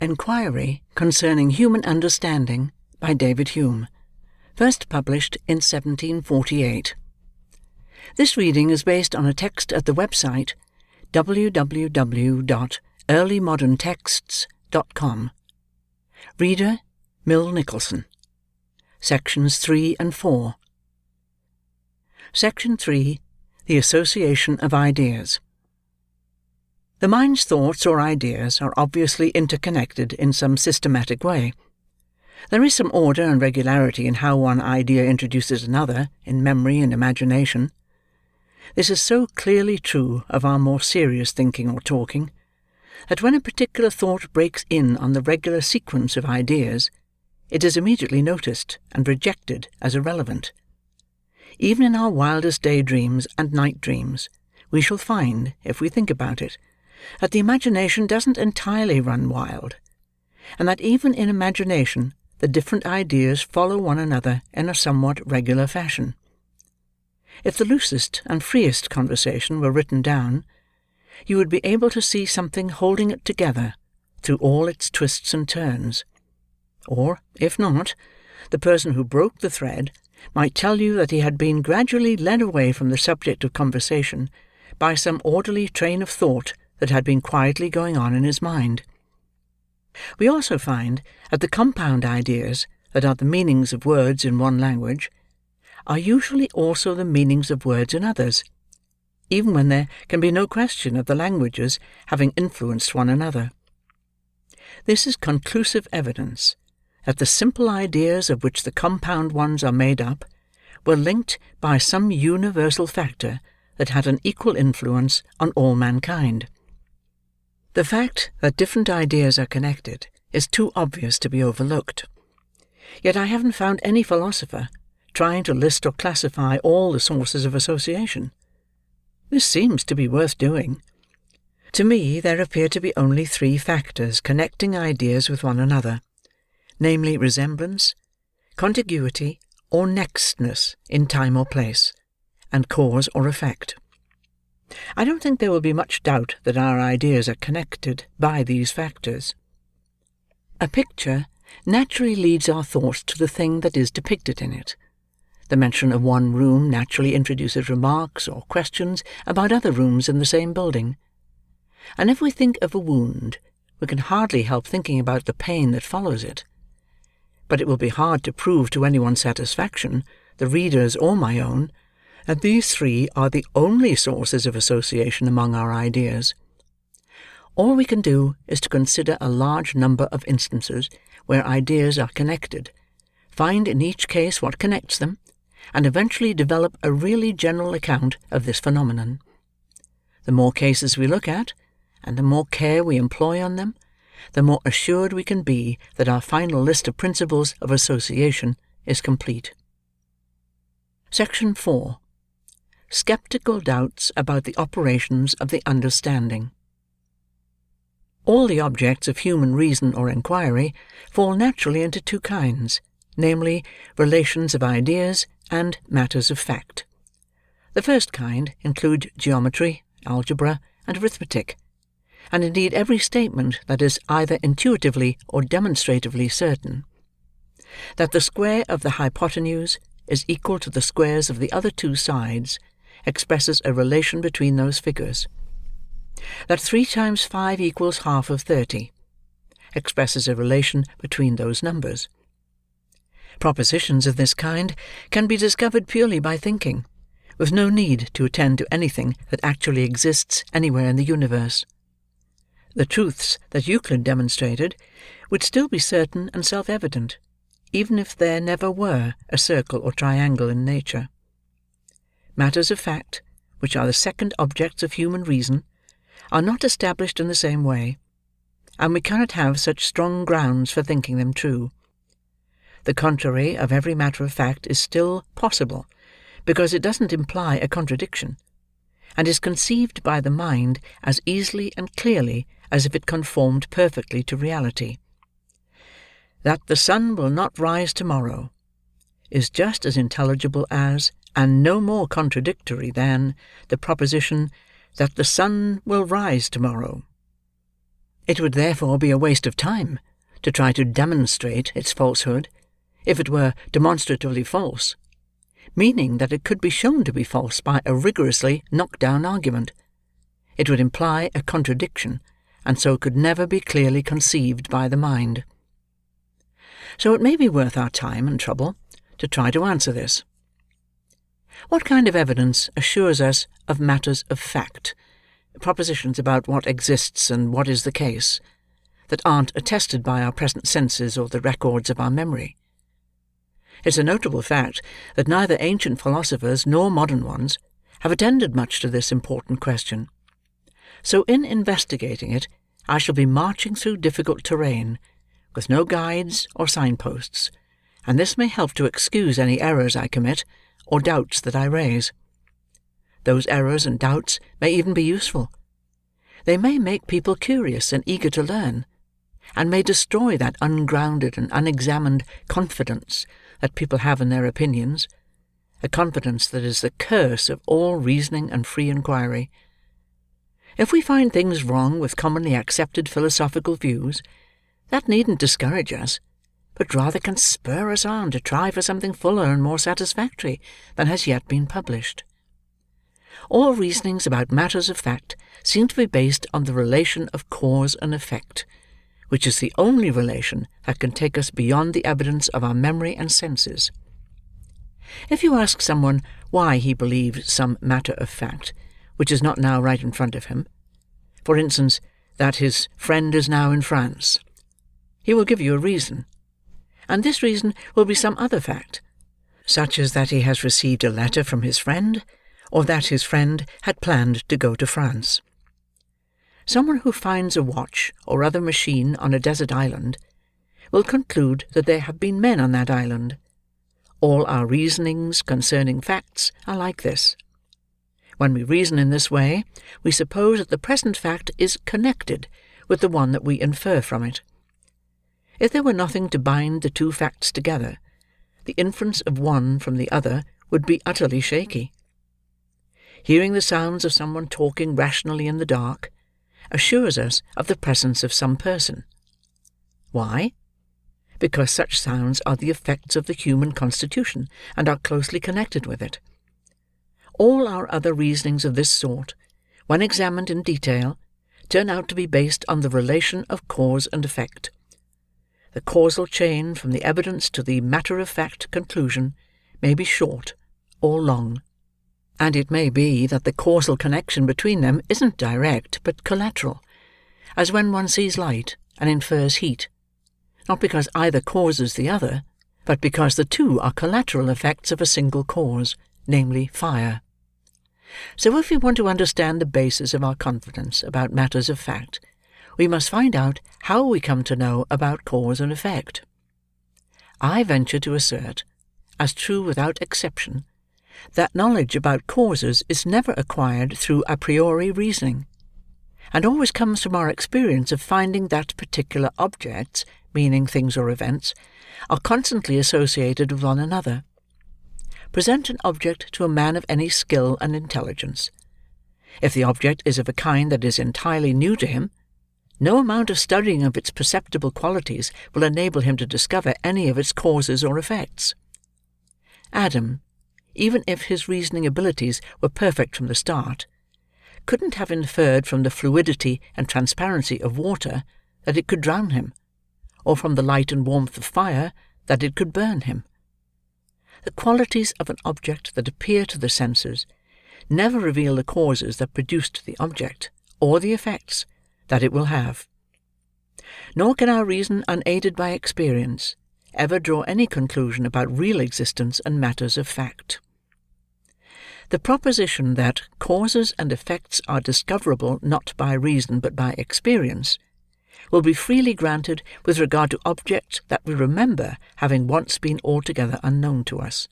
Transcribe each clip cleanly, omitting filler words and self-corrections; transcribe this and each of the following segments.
Enquiry Concerning Human Understanding by David Hume, first published in 1748. This reading is based on a text at the website www.earlymoderntexts.com. Reader, Mill Nicholson. Sections 3 and 4. Section 3. The Association of Ideas. The mind's thoughts or ideas are obviously interconnected in some systematic way. There is some order and regularity in how one idea introduces another in memory and imagination. This is so clearly true of our more serious thinking or talking, that when a particular thought breaks in on the regular sequence of ideas, it is immediately noticed and rejected as irrelevant. Even in our wildest daydreams and night dreams, we shall find, if we think about it, that the imagination doesn't entirely run wild, and that even in imagination the different ideas follow one another in a somewhat regular fashion. If the loosest and freest conversation were written down, you would be able to see something holding it together through all its twists and turns. Or, if not, the person who broke the thread might tell you that he had been gradually led away from the subject of conversation by some orderly train of thought that had been quietly going on in his mind. We also find that the compound ideas that are the meanings of words in one language are usually also the meanings of words in others, even when there can be no question of the languages having influenced one another. This is conclusive evidence that the simple ideas of which the compound ones are made up were linked by some universal factor that had an equal influence on all mankind. The fact that different ideas are connected is too obvious to be overlooked. Yet I haven't found any philosopher trying to list or classify all the sources of association. This seems to be worth doing. To me, there appear to be only three factors connecting ideas with one another, namely resemblance, contiguity, or nextness in time or place, and cause or effect. I don't think there will be much doubt that our ideas are connected by these factors. A picture naturally leads our thoughts to the thing that is depicted in it. The mention of one room naturally introduces remarks or questions about other rooms in the same building. And if we think of a wound, we can hardly help thinking about the pain that follows it. But it will be hard to prove to anyone's satisfaction, the reader's or my own, that these three are the only sources of association among our ideas. All we can do is to consider a large number of instances where ideas are connected, find in each case what connects them, and eventually develop a really general account of this phenomenon. The more cases we look at, and the more care we employ on them, the more assured we can be that our final list of principles of association is complete. Section 4. Skeptical doubts about the operations of the understanding. All the objects of human reason or inquiry fall naturally into two kinds, namely, relations of ideas and matters of fact. The first kind include geometry, algebra, and arithmetic, and indeed every statement that is either intuitively or demonstratively certain. That the square of the hypotenuse is equal to the squares of the other two sides expresses a relation between those figures. That 3 times 5 equals half of 30 expresses a relation between those numbers. Propositions of this kind can be discovered purely by thinking, with no need to attend to anything that actually exists anywhere in the universe. The truths that Euclid demonstrated would still be certain and self-evident, even if there never were a circle or triangle in nature. Matters of fact, which are the second objects of human reason, are not established in the same way, and we cannot have such strong grounds for thinking them true. The contrary of every matter of fact is still possible, because it doesn't imply a contradiction, and is conceived by the mind as easily and clearly as if it conformed perfectly to reality. That the sun will not rise tomorrow is just as intelligible as, and no more contradictory than, the proposition that the sun will rise tomorrow. It would therefore be a waste of time to try to demonstrate its falsehood, if it were demonstratively false, meaning that it could be shown to be false by a rigorously knocked-down argument. It would imply a contradiction, and so could never be clearly conceived by the mind. So it may be worth our time and trouble to try to answer this. What kind of evidence assures us of matters of fact, propositions about what exists and what is the case, that aren't attested by our present senses or the records of our memory? It's a notable fact that neither ancient philosophers nor modern ones have attended much to this important question. So in investigating it, I shall be marching through difficult terrain, with no guides or signposts, and this may help to excuse any errors I commit, or doubts that I raise. Those errors and doubts may even be useful. They may make people curious and eager to learn, and may destroy that ungrounded and unexamined confidence that people have in their opinions, a confidence that is the curse of all reasoning and free inquiry. If we find things wrong with commonly accepted philosophical views, that needn't discourage us, but rather can spur us on to try for something fuller and more satisfactory than has yet been published. All reasonings about matters of fact seem to be based on the relation of cause and effect, which is the only relation that can take us beyond the evidence of our memory and senses. If you ask someone why he believes some matter of fact, which is not now right in front of him, for instance, that his friend is now in France, he will give you a reason, and this reason will be some other fact, such as that he has received a letter from his friend, or that his friend had planned to go to France. Someone who finds a watch or other machine on a desert island will conclude that there have been men on that island. All our reasonings concerning facts are like this. When we reason in this way, we suppose that the present fact is connected with the one that we infer from it. If there were nothing to bind the two facts together, the inference of one from the other would be utterly shaky. Hearing the sounds of someone talking rationally in the dark assures us of the presence of some person. Why? Because such sounds are the effects of the human constitution, and are closely connected with it. All our other reasonings of this sort, when examined in detail, turn out to be based on the relation of cause and effect. The causal chain from the evidence to the matter-of-fact conclusion may be short or long, and it may be that the causal connection between them isn't direct but collateral, as when one sees light and infers heat, not because either causes the other, but because the two are collateral effects of a single cause, namely fire. So if we want to understand the basis of our confidence about matters of fact, we must find out how we come to know about cause and effect. I venture to assert, as true without exception, that knowledge about causes is never acquired through a priori reasoning, and always comes from our experience of finding that particular objects, meaning things or events, are constantly associated with one another. Present an object to a man of any skill and intelligence. If the object is of a kind that is entirely new to him, no amount of studying of its perceptible qualities will enable him to discover any of its causes or effects. Adam, even if his reasoning abilities were perfect from the start, couldn't have inferred from the fluidity and transparency of water that it could drown him, or from the light and warmth of fire that it could burn him. The qualities of an object that appear to the senses never reveal the causes that produced the object, or the effects that it will have. Nor can our reason, unaided by experience, ever draw any conclusion about real existence and matters of fact. The proposition that causes and effects are discoverable not by reason but by experience will be freely granted with regard to objects that we remember having once been altogether unknown to us.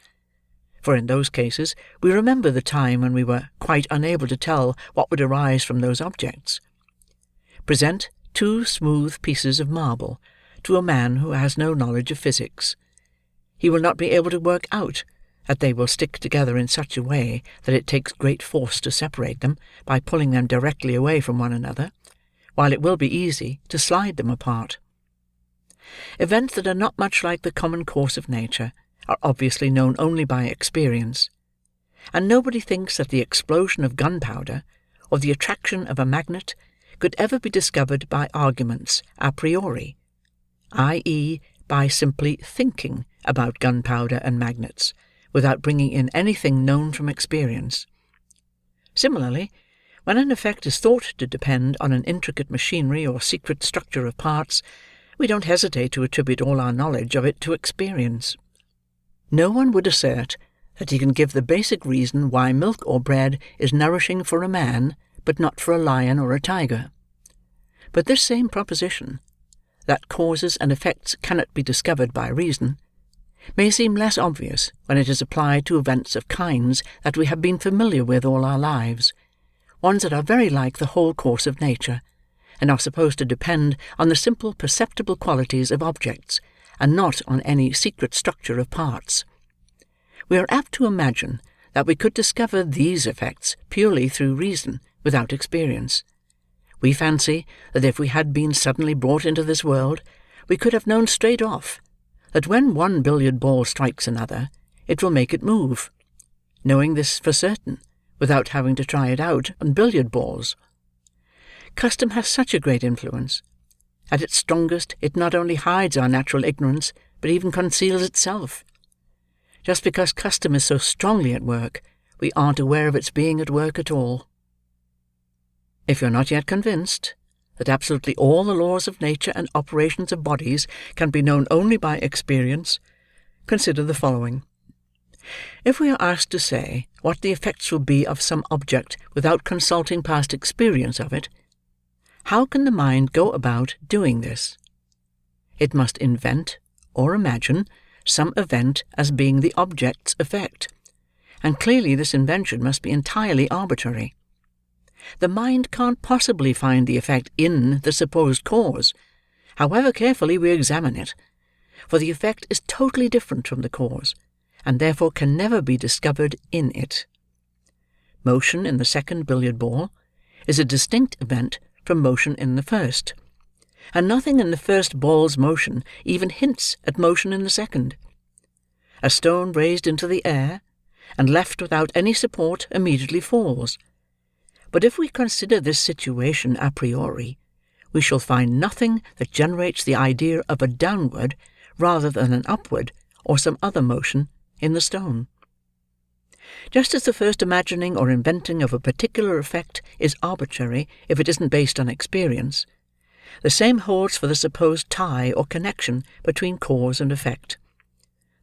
For in those cases we remember the time when we were quite unable to tell what would arise from those objects. Present 2 smooth pieces of marble to a man who has no knowledge of physics. He will not be able to work out that they will stick together in such a way that it takes great force to separate them by pulling them directly away from one another, while it will be easy to slide them apart. Events that are not much like the common course of nature are obviously known only by experience, and nobody thinks that the explosion of gunpowder, or the attraction of a magnet, could ever be discovered by arguments a priori, i.e., by simply thinking about gunpowder and magnets, without bringing in anything known from experience. Similarly, when an effect is thought to depend on an intricate machinery or secret structure of parts, we don't hesitate to attribute all our knowledge of it to experience. No one would assert that he can give the basic reason why milk or bread is nourishing for a man, but not for a lion or a tiger. But this same proposition, that causes and effects cannot be discovered by reason, may seem less obvious when it is applied to events of kinds that we have been familiar with all our lives, ones that are very like the whole course of nature, and are supposed to depend on the simple perceptible qualities of objects, and not on any secret structure of parts. We are apt to imagine that we could discover these effects purely through reason, without experience. We fancy that if we had been suddenly brought into this world, we could have known straight off that when one billiard ball strikes another, it will make it move, knowing this for certain, without having to try it out on billiard balls. Custom has such a great influence. At its strongest, it not only hides our natural ignorance, but even conceals itself. Just because custom is so strongly at work, we aren't aware of its being at work at all. If you're not yet convinced that absolutely all the laws of nature and operations of bodies can be known only by experience, consider the following. If we are asked to say what the effects will be of some object without consulting past experience of it, how can the mind go about doing this? It must invent, or imagine, some event as being the object's effect, and clearly this invention must be entirely arbitrary. The mind can't possibly find the effect in the supposed cause, however carefully we examine it, for the effect is totally different from the cause, and therefore can never be discovered in it. Motion in the second billiard ball is a distinct event from motion in the first, and nothing in the first ball's motion even hints at motion in the second. A stone raised into the air, and left without any support, immediately falls. But if we consider this situation a priori, we shall find nothing that generates the idea of a downward rather than an upward or some other motion in the stone. Just as the first imagining or inventing of a particular effect is arbitrary if it isn't based on experience, the same holds for the supposed tie or connection between cause and effect.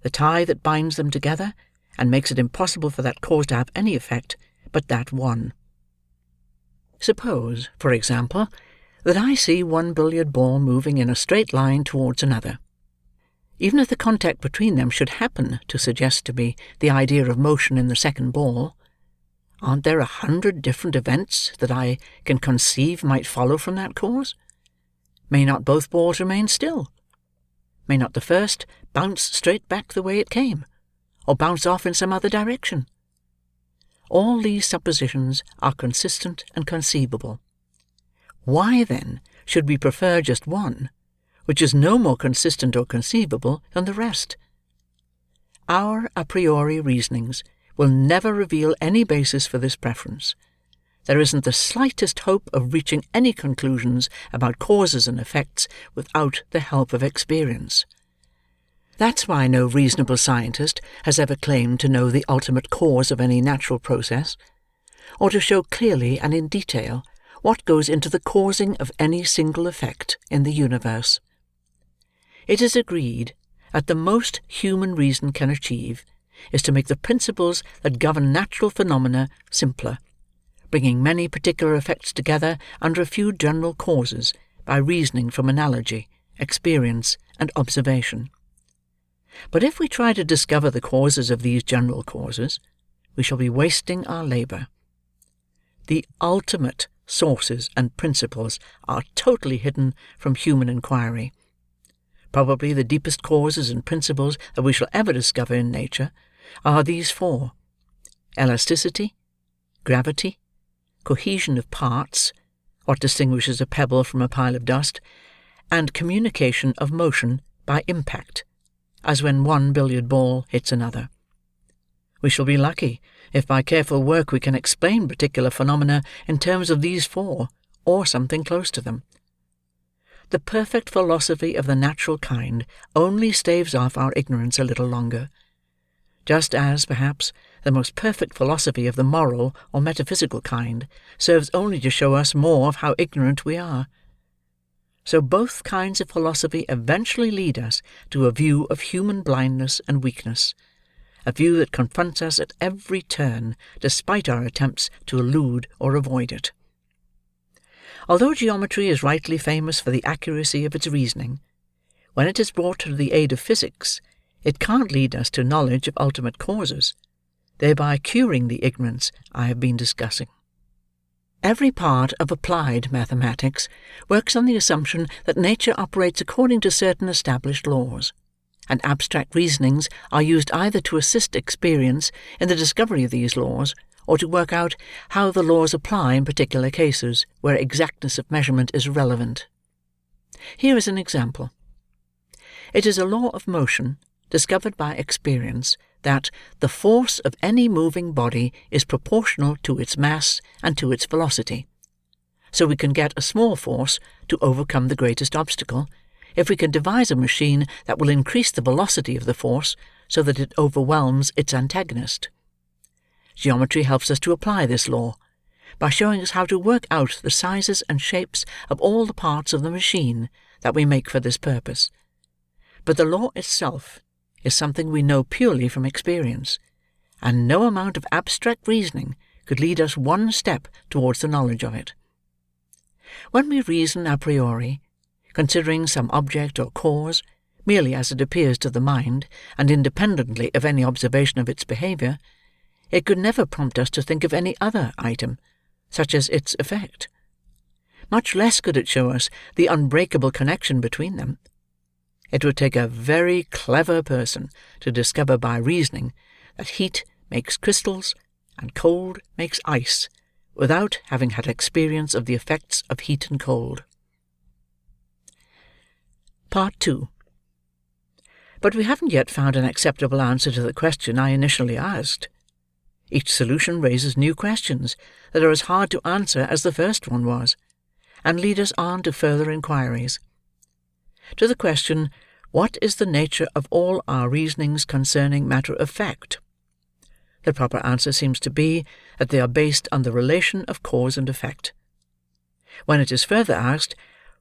The tie that binds them together and makes it impossible for that cause to have any effect but that one. Suppose, for example, that I see one billiard ball moving in a straight line towards another. Even if the contact between them should happen to suggest to me the idea of motion in the second ball, aren't there 100 different events that I can conceive might follow from that cause? May not both balls remain still? May not the first bounce straight back the way it came, or bounce off in some other direction? All these suppositions are consistent and conceivable. Why, then, should we prefer just one, which is no more consistent or conceivable than the rest? Our a priori reasonings will never reveal any basis for this preference. There isn't the slightest hope of reaching any conclusions about causes and effects without the help of experience. That's why no reasonable scientist has ever claimed to know the ultimate cause of any natural process, or to show clearly and in detail what goes into the causing of any single effect in the universe. It is agreed that the most human reason can achieve is to make the principles that govern natural phenomena simpler, bringing many particular effects together under a few general causes by reasoning from analogy, experience, and observation. But if we try to discover the causes of these general causes, we shall be wasting our labour. The ultimate sources and principles are totally hidden from human inquiry. Probably the deepest causes and principles that we shall ever discover in nature are these four: elasticity, gravity, cohesion of parts, what distinguishes a pebble from a pile of dust, and communication of motion by impact, as when one billiard ball hits another. We shall be lucky if by careful work we can explain particular phenomena in terms of these four, or something close to them. The perfect philosophy of the natural kind only staves off our ignorance a little longer, just as, perhaps, the most perfect philosophy of the moral or metaphysical kind serves only to show us more of how ignorant we are. So both kinds of philosophy eventually lead us to a view of human blindness and weakness, a view that confronts us at every turn, despite our attempts to elude or avoid it. Although geometry is rightly famous for the accuracy of its reasoning, when it is brought to the aid of physics, it can't lead us to knowledge of ultimate causes, thereby curing the ignorance I have been discussing. Every part of applied mathematics works on the assumption that nature operates according to certain established laws, and abstract reasonings are used either to assist experience in the discovery of these laws, or to work out how the laws apply in particular cases where exactness of measurement is relevant. Here is an example. It is a law of motion, discovered by experience, that the force of any moving body is proportional to its mass and to its velocity. So we can get a small force to overcome the greatest obstacle, if we can devise a machine that will increase the velocity of the force so that it overwhelms its antagonist. Geometry helps us to apply this law, by showing us how to work out the sizes and shapes of all the parts of the machine that we make for this purpose. But the law itself is something we know purely from experience, and no amount of abstract reasoning could lead us one step towards the knowledge of it. When we reason a priori, considering some object or cause, merely as it appears to the mind, and independently of any observation of its behaviour, it could never prompt us to think of any other item, such as its effect. Much less could it show us the unbreakable connection between them. It would take a very clever person to discover by reasoning that heat makes crystals and cold makes ice, without having had experience of the effects of heat and cold. Part 2. But we haven't yet found an acceptable answer to the question I initially asked. Each solution raises new questions that are as hard to answer as the first one was, and lead us on to further inquiries. To the question, what is the nature of all our reasonings concerning matter of fact? The proper answer seems to be that they are based on the relation of cause and effect. When it is further asked,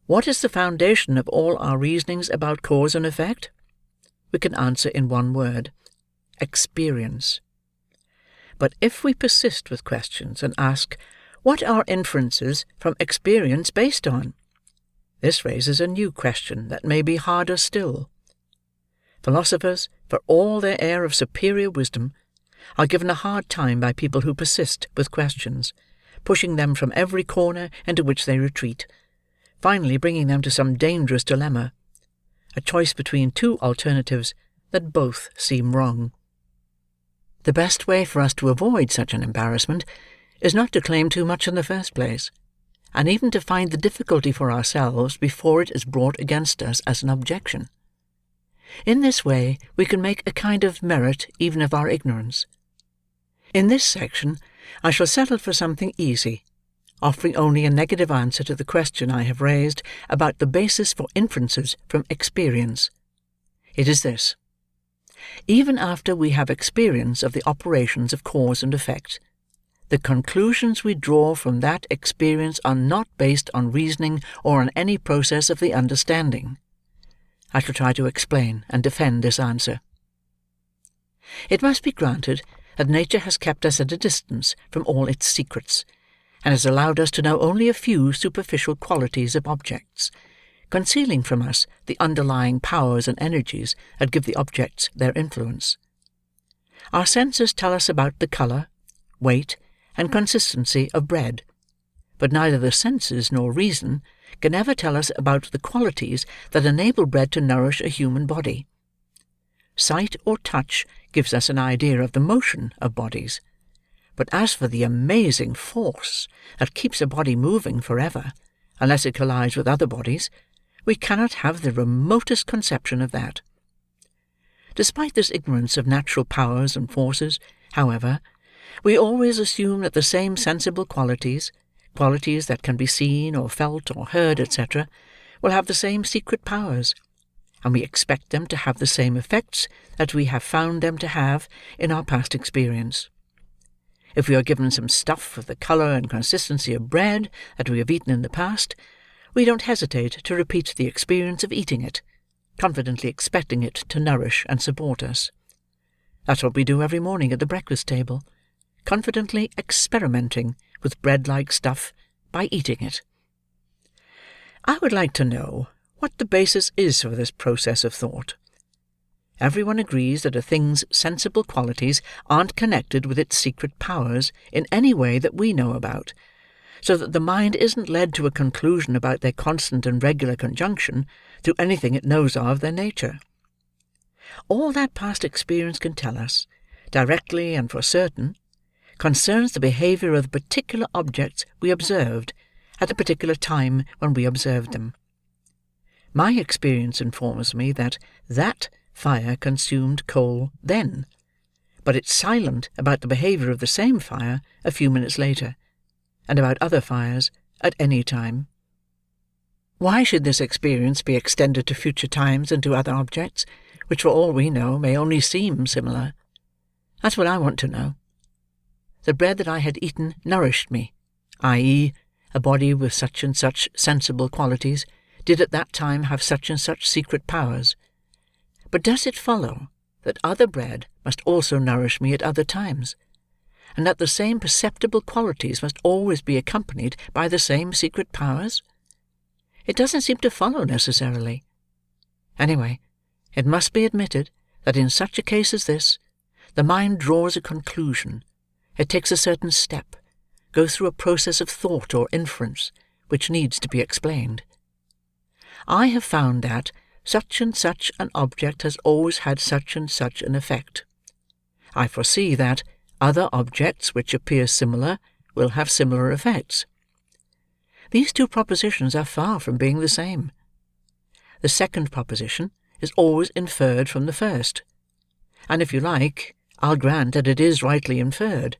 what is the foundation of all our reasonings about cause and effect? We can answer in one word: experience. But if we persist with questions and ask, what are inferences from experience based on? This raises a new question that may be harder still. Philosophers, for all their air of superior wisdom, are given a hard time by people who persist with questions, pushing them from every corner into which they retreat, finally bringing them to some dangerous dilemma, a choice between two alternatives that both seem wrong. The best way for us to avoid such an embarrassment is not to claim too much in the first place, and even to find the difficulty for ourselves before it is brought against us as an objection. In this way we can make a kind of merit even of our ignorance. In this section I shall settle for something easy, offering only a negative answer to the question I have raised about the basis for inferences from experience. It is this: even after we have experience of the operations of cause and effect, the conclusions we draw from that experience are not based on reasoning or on any process of the understanding. I shall try to explain and defend this answer. It must be granted that nature has kept us at a distance from all its secrets, and has allowed us to know only a few superficial qualities of objects, concealing from us the underlying powers and energies that give the objects their influence. Our senses tell us about the colour, weight, and consistency of bread, but neither the senses nor reason can ever tell us about the qualities that enable bread to nourish a human body. Sight or touch gives us an idea of the motion of bodies, But as for the amazing force that keeps a body moving forever, unless it collides with other bodies, we cannot have the remotest conception of that. Despite this ignorance of natural powers and forces, however, we always assume that the same sensible qualities, qualities that can be seen or felt or heard, etc., will have the same secret powers, and we expect them to have the same effects that we have found them to have in our past experience. If we are given some stuff of the colour and consistency of bread that we have eaten in the past, we don't hesitate to repeat the experience of eating it, confidently expecting it to nourish and support us. That's what we do every morning at the breakfast table, confidently experimenting with bread-like stuff by eating it. I would like to know what the basis is for this process of thought. Everyone agrees that a thing's sensible qualities aren't connected with its secret powers in any way that we know about, so that the mind isn't led to a conclusion about their constant and regular conjunction through anything it knows of their nature. All that past experience can tell us, directly and for certain, concerns the behaviour of the particular objects we observed at the particular time when we observed them. My experience informs me that fire consumed coal then, but it's silent about the behaviour of the same fire a few minutes later, and about other fires at any time. Why should this experience be extended to future times and to other objects, which for all we know may only seem similar? That's what I want to know. The bread that I had eaten nourished me, i.e., a body with such and such sensible qualities did at that time have such and such secret powers. But does it follow that other bread must also nourish me at other times, and that the same perceptible qualities must always be accompanied by the same secret powers? It doesn't seem to follow necessarily. Anyway, it must be admitted that in such a case as this, the mind draws a conclusion. It takes a certain step, goes through a process of thought or inference, which needs to be explained. I have found that such and such an object has always had such and such an effect. I foresee that other objects which appear similar will have similar effects. These two propositions are far from being the same. The second proposition is always inferred from the first, and if you like, I'll grant that it is rightly inferred.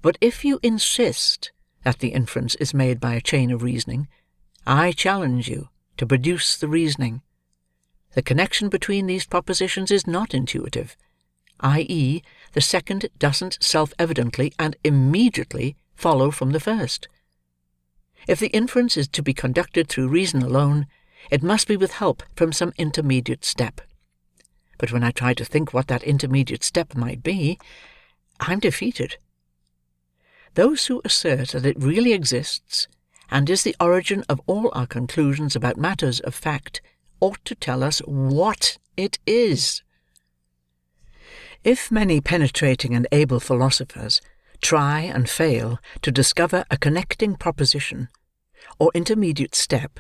But if you insist that the inference is made by a chain of reasoning, I challenge you to produce the reasoning. The connection between these propositions is not intuitive, i.e., the second doesn't self-evidently and immediately follow from the first. If the inference is to be conducted through reason alone, it must be with help from some intermediate step. But when I try to think what that intermediate step might be, I'm defeated. Those who assert that it really exists, and is the origin of all our conclusions about matters of fact, ought to tell us what it is. If many penetrating and able philosophers try and fail to discover a connecting proposition, or intermediate step,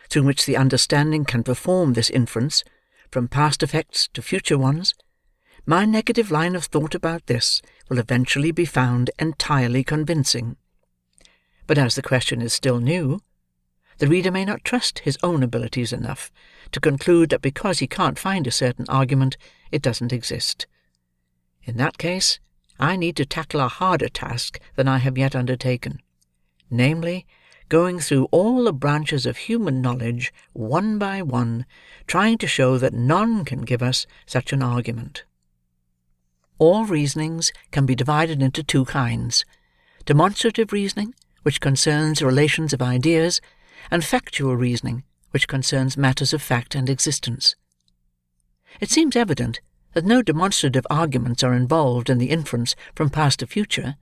through which the understanding can perform this inference, from past effects to future ones, my negative line of thought about this will eventually be found entirely convincing. But as the question is still new, the reader may not trust his own abilities enough to conclude that because he can't find a certain argument, it doesn't exist. In that case, I need to tackle a harder task than I have yet undertaken, namely, going through all the branches of human knowledge, one by one, trying to show that none can give us such an argument. All reasonings can be divided into two kinds: demonstrative reasoning, which concerns relations of ideas, and factual reasoning, which concerns matters of fact and existence. It seems evident that no demonstrative arguments are involved in the inference from past to future,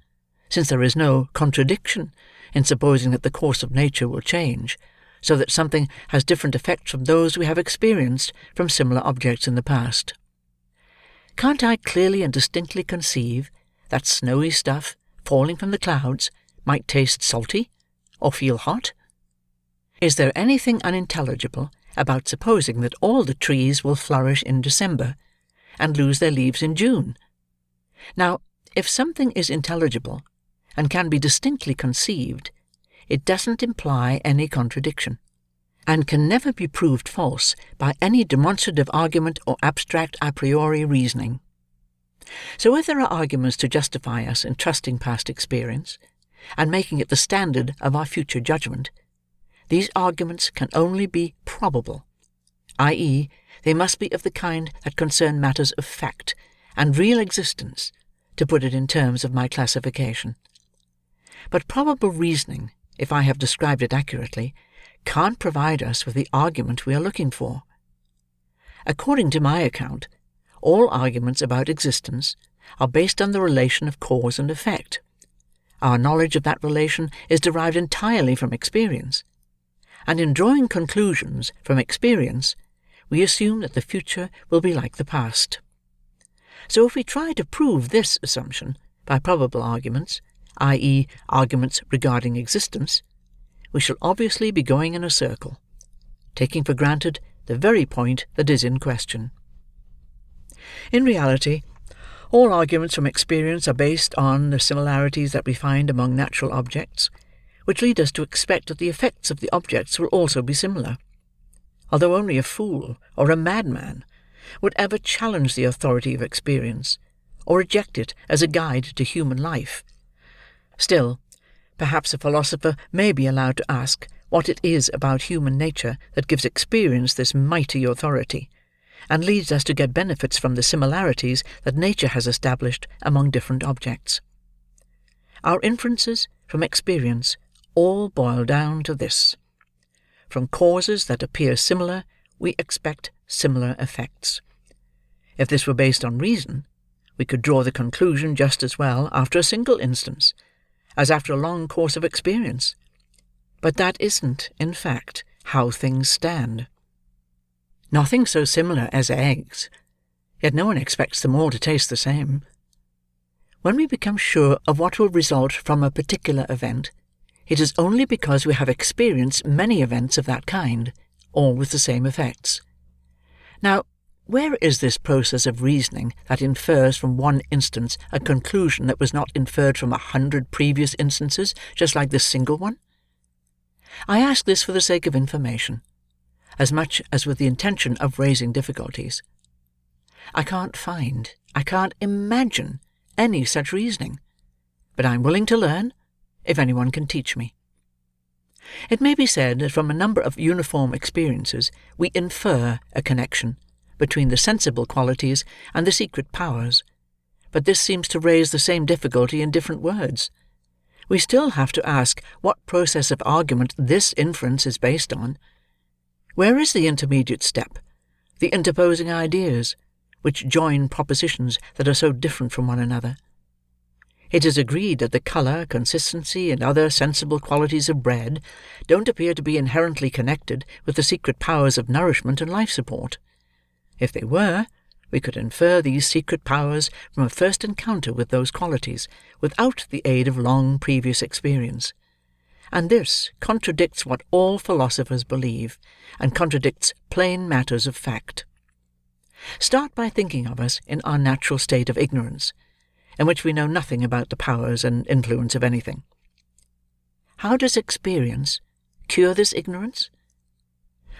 since there is no contradiction in supposing that the course of nature will change, so that something has different effects from those we have experienced from similar objects in the past. Can't I clearly and distinctly conceive that snowy stuff falling from the clouds might taste salty, or feel hot? Is there anything unintelligible about supposing that all the trees will flourish in December, and lose their leaves in June? Now, If something is intelligible, and can be distinctly conceived, it doesn't imply any contradiction, and can never be proved false by any demonstrative argument or abstract a priori reasoning. So if there are arguments to justify us in trusting past experience, and making it the standard of our future judgment, these arguments can only be probable, i.e., they must be of the kind that concern matters of fact and real existence, to put it in terms of my classification. But probable reasoning, if I have described it accurately, can't provide us with the argument we are looking for. According to my account, all arguments about existence are based on the relation of cause and effect. Our knowledge of that relation is derived entirely from experience, and in drawing conclusions from experience, we assume that the future will be like the past. So if we try to prove this assumption by probable arguments, i.e., arguments regarding existence, we shall obviously be going in a circle, taking for granted the very point that is in question. In reality, all arguments from experience are based on the similarities that we find among natural objects, which lead us to expect that the effects of the objects will also be similar, although only a fool or a madman would ever challenge the authority of experience, or reject it as a guide to human life. Still, perhaps a philosopher may be allowed to ask what it is about human nature that gives experience this mighty authority, and leads us to get benefits from the similarities that nature has established among different objects. Our inferences from experience all boil down to this: from causes that appear similar, we expect similar effects. If this were based on reason, we could draw the conclusion just as well after a single instance as after a long course of experience. But that isn't, in fact, how things stand. Nothing so similar as eggs, yet no one expects them all to taste the same. When we become sure of what will result from a particular event, it is only because we have experienced many events of that kind, all with the same effects. Now, where is this process of reasoning that infers from one instance a conclusion that was not inferred from 100 previous instances, just like this single one? I ask this for the sake of information, as much as with the intention of raising difficulties. I can't imagine any such reasoning, but I am willing to learn, if anyone can teach me. It may be said that from a number of uniform experiences we infer a connection between the sensible qualities and the secret powers, but this seems to raise the same difficulty in different words. We still have to ask what process of argument this inference is based on. Where is the intermediate step, the interposing ideas, which join propositions that are so different from one another? It is agreed that the colour, consistency, and other sensible qualities of bread don't appear to be inherently connected with the secret powers of nourishment and life support. If they were, we could infer these secret powers from a first encounter with those qualities, without the aid of long previous experience. And this contradicts what all philosophers believe, and contradicts plain matters of fact. Start by thinking of us in our natural state of ignorance, in which we know nothing about the powers and influence of anything. How does experience cure this ignorance?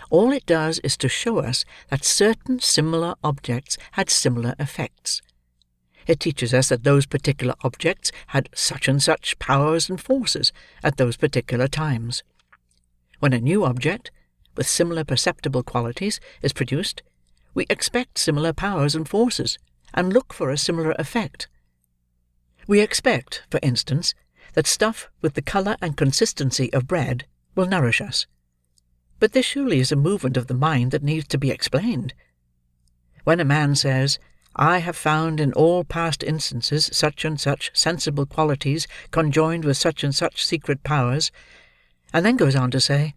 All it does is to show us that certain similar objects had similar effects. It teaches us that those particular objects had such and such powers and forces at those particular times. When a new object, with similar perceptible qualities, is produced, we expect similar powers and forces, and look for a similar effect. We expect, for instance, that stuff with the colour and consistency of bread will nourish us. But this surely is a movement of the mind that needs to be explained. When a man says, "I have found in all past instances such and such sensible qualities conjoined with such and such secret powers," and then goes on to say,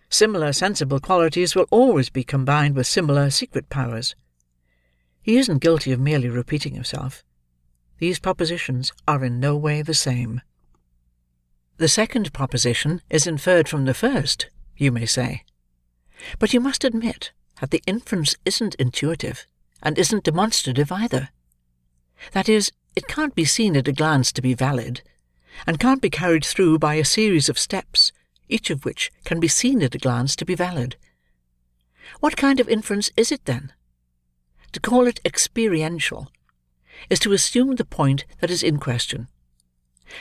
"Similar sensible qualities will always be combined with similar secret powers," he isn't guilty of merely repeating himself. These propositions are in no way the same. The second proposition is inferred from the first, you may say. But you must admit that the inference isn't intuitive, and isn't demonstrative either. That is, it can't be seen at a glance to be valid, and can't be carried through by a series of steps, each of which can be seen at a glance to be valid. What kind of inference is it, then? To call it experiential is to assume the point that is in question.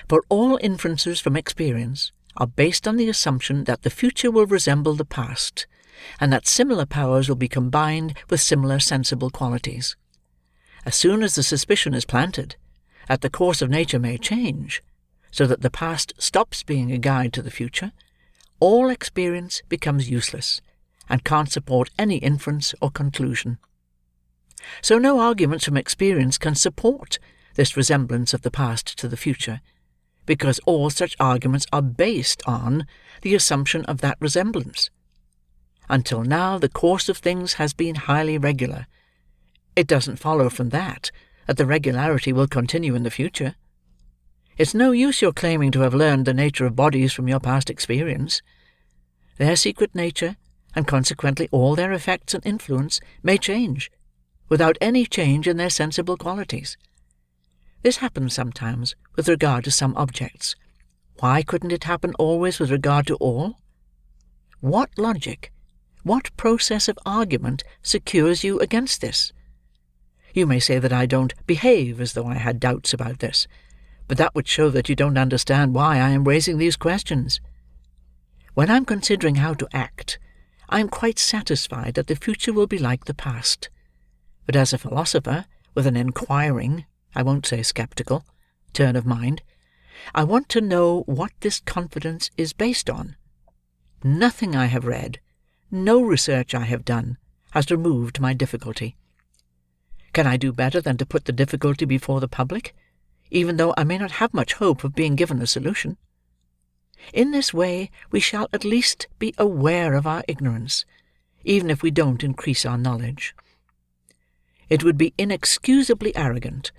For all inferences from experience are based on the assumption that the future will resemble the past, and that similar powers will be combined with similar sensible qualities. As soon as the suspicion is planted that the course of nature may change, so that the past stops being a guide to the future, all experience becomes useless, and can't support any inference or conclusion. So no arguments from experience can support this resemblance of the past to the future, because all such arguments are based on the assumption of that resemblance. Until now the course of things has been highly regular. It doesn't follow from that the regularity will continue in the future. It's no use your claiming to have learned the nature of bodies from your past experience. Their secret nature, and consequently all their effects and influence, may change, without any change in their sensible qualities. This happens sometimes with regard to some objects. Why couldn't it happen always with regard to all? What logic, what process of argument secures you against this? You may say that I don't behave as though I had doubts about this, but that would show that you don't understand why I am raising these questions. When I'm considering how to act, I am quite satisfied that the future will be like the past. But as a philosopher, with an inquiring, I won't say sceptical, turn of mind, I want to know what this confidence is based on. Nothing I have read, no research I have done, has removed my difficulty. Can I do better than to put the difficulty before the public, even though I may not have much hope of being given a solution? In this way we shall at least be aware of our ignorance, even if we don't increase our knowledge. It would be inexcusably arrogant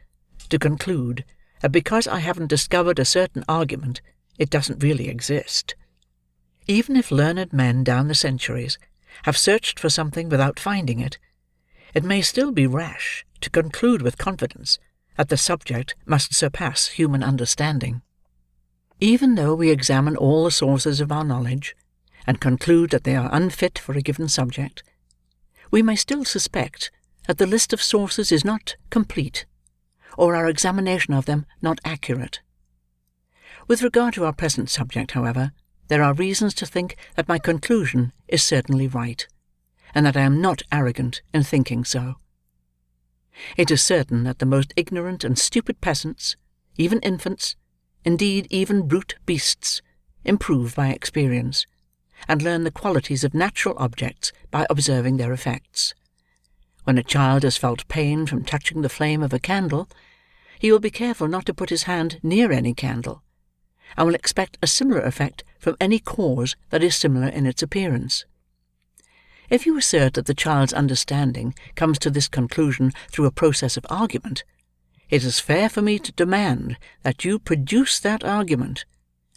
to conclude that because I haven't discovered a certain argument, it doesn't really exist. Even if learned men down the centuries have searched for something without finding it, it may still be rash to conclude with confidence that the subject must surpass human understanding. Even though we examine all the sources of our knowledge, and conclude that they are unfit for a given subject, we may still suspect that the list of sources is not complete, or our examination of them not accurate. With regard to our present subject, however, there are reasons to think that my conclusion is certainly right, and that I am not arrogant in thinking so. It is certain that the most ignorant and stupid peasants, even infants, indeed even brute beasts, improve by experience, and learn the qualities of natural objects by observing their effects. When a child has felt pain from touching the flame of a candle, he will be careful not to put his hand near any candle, and will expect a similar effect from any cause that is similar in its appearance. If you assert that the child's understanding comes to this conclusion through a process of argument, it is fair for me to demand that you produce that argument,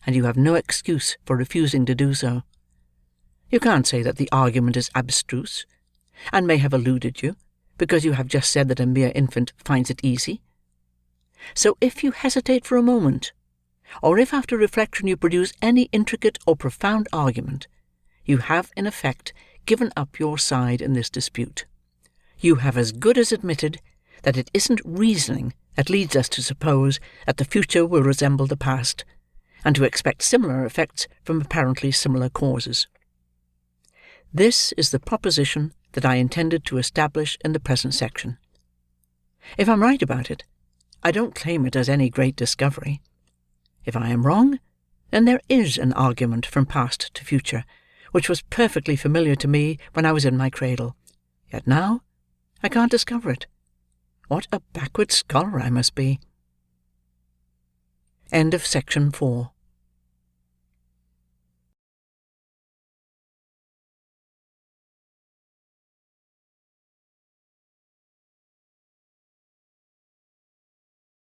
and you have no excuse for refusing to do so. You can't say that the argument is abstruse, and may have eluded you, because you have just said that a mere infant finds it easy. So if you hesitate for a moment, or if after reflection you produce any intricate or profound argument, you have in effect given up your side in this dispute. You have as good as admitted that it isn't reasoning that leads us to suppose that the future will resemble the past, and to expect similar effects from apparently similar causes. This is the proposition that I intended to establish in the present section. If I'm right about it, I don't claim it as any great discovery. If I am wrong, then there is an argument from past to future, which was perfectly familiar to me when I was in my cradle. Yet now I can't discover it. What a backward scholar I must be! End of section 4.